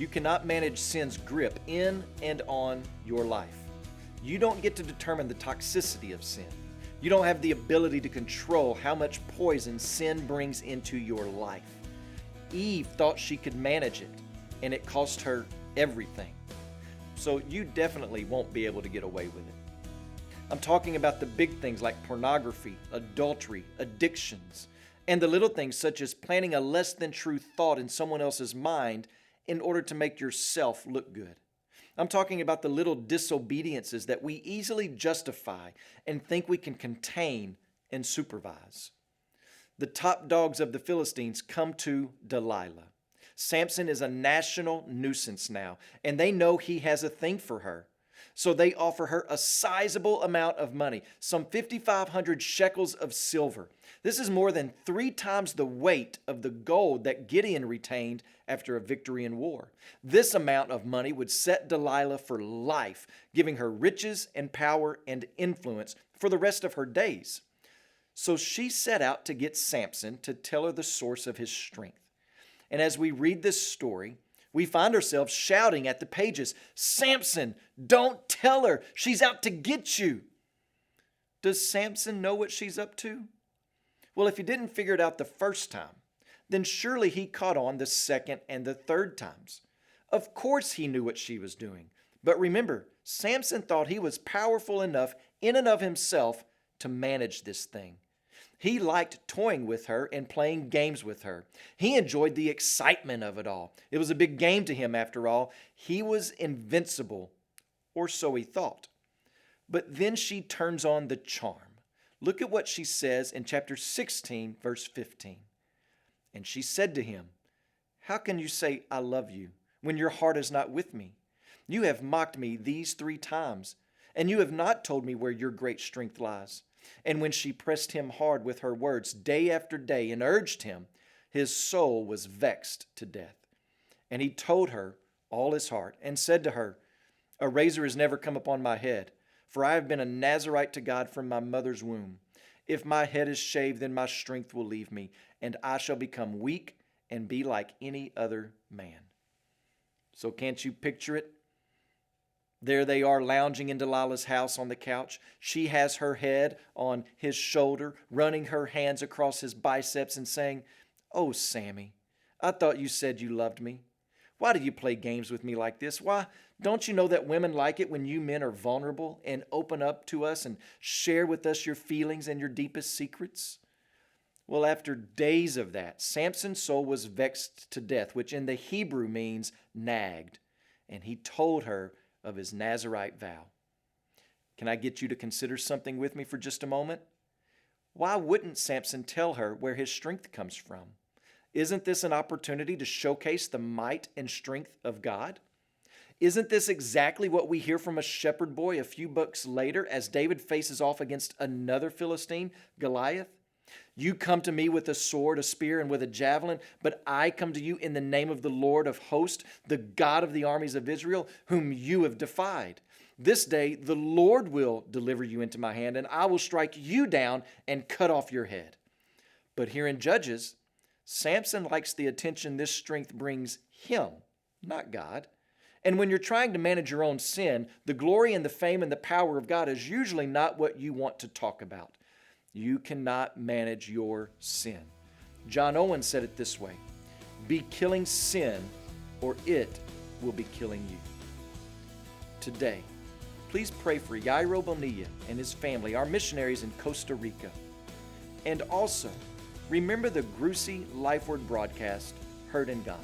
You cannot manage sin's grip in and on your life. You don't get to determine the toxicity of sin. You don't have the ability to control how much poison sin brings into your life. Eve thought she could manage it, and it cost her everything. So you definitely won't be able to get away with it. I'm talking about the big things like pornography, adultery, addictions, and the little things such as planting a less than true thought in someone else's mind in order to make yourself look good. I'm talking about the little disobediences that we easily justify and think we can contain and supervise. The top dogs of the Philistines come to Delilah. Samson is a national nuisance now, and they know he has a thing for her. So they offer her a sizable amount of money, some 5,500 shekels of silver. This is more than 3 times the weight of the gold that Gideon retained after a victory in war. This amount of money would set Delilah for life, giving her riches and power and influence for the rest of her days. So she set out to get Samson to tell her the source of his strength. And as we read this story, we find ourselves shouting at the pages, "Samson, don't tell her. She's out to get you." Does Samson know what she's up to? Well, if he didn't figure it out the first time, then surely he caught on the second and the third times. Of course he knew what she was doing. But remember, Samson thought he was powerful enough in and of himself to manage this thing. He liked toying with her and playing games with her. He enjoyed the excitement of it all. It was a big game to him, after all. He was invincible, or so he thought. But then she turns on the charm. Look at what she says in chapter 16, verse 15. And she said to him, "How can you say, 'I love you,' when your heart is not with me? You have mocked me these 3 times, and you have not told me where your great strength lies." And when she pressed him hard with her words day after day and urged him, his soul was vexed to death. And he told her all his heart and said to her, "A razor has never come upon my head, for I have been a Nazirite to God from my mother's womb. If my head is shaved, then my strength will leave me, and I shall become weak and be like any other man." So can't you picture it? There they are lounging in Delilah's house on the couch. She has her head on his shoulder, running her hands across his biceps and saying, "Oh, Sammy, I thought you said you loved me. Why do you play games with me like this? Why, don't you know that women like it when you men are vulnerable and open up to us and share with us your feelings and your deepest secrets?" Well, after days of that, Samson's soul was vexed to death, which in the Hebrew means nagged, and he told her of his Nazirite vow. Can I get you to consider something with me for just a moment? Why wouldn't Samson tell her where his strength comes from? Isn't this an opportunity to showcase the might and strength of God? Isn't this exactly what we hear from a shepherd boy a few books later as David faces off against another Philistine, Goliath? "You come to me with a sword, a spear, and with a javelin, but I come to you in the name of the Lord of hosts, the God of the armies of Israel, whom you have defied. This day the Lord will deliver you into my hand, and I will strike you down and cut off your head." But here in Judges, Samson likes the attention this strength brings him, not God. And when you're trying to manage your own sin, the glory and the fame and the power of God is usually not what you want to talk about. You cannot manage your sin. John Owen said it this way: "Be killing sin, or it will be killing you." Today, please pray for Yairo Bonilla and his family, our missionaries in Costa Rica. And also, remember the Grucey Life Word broadcast, Heard in God.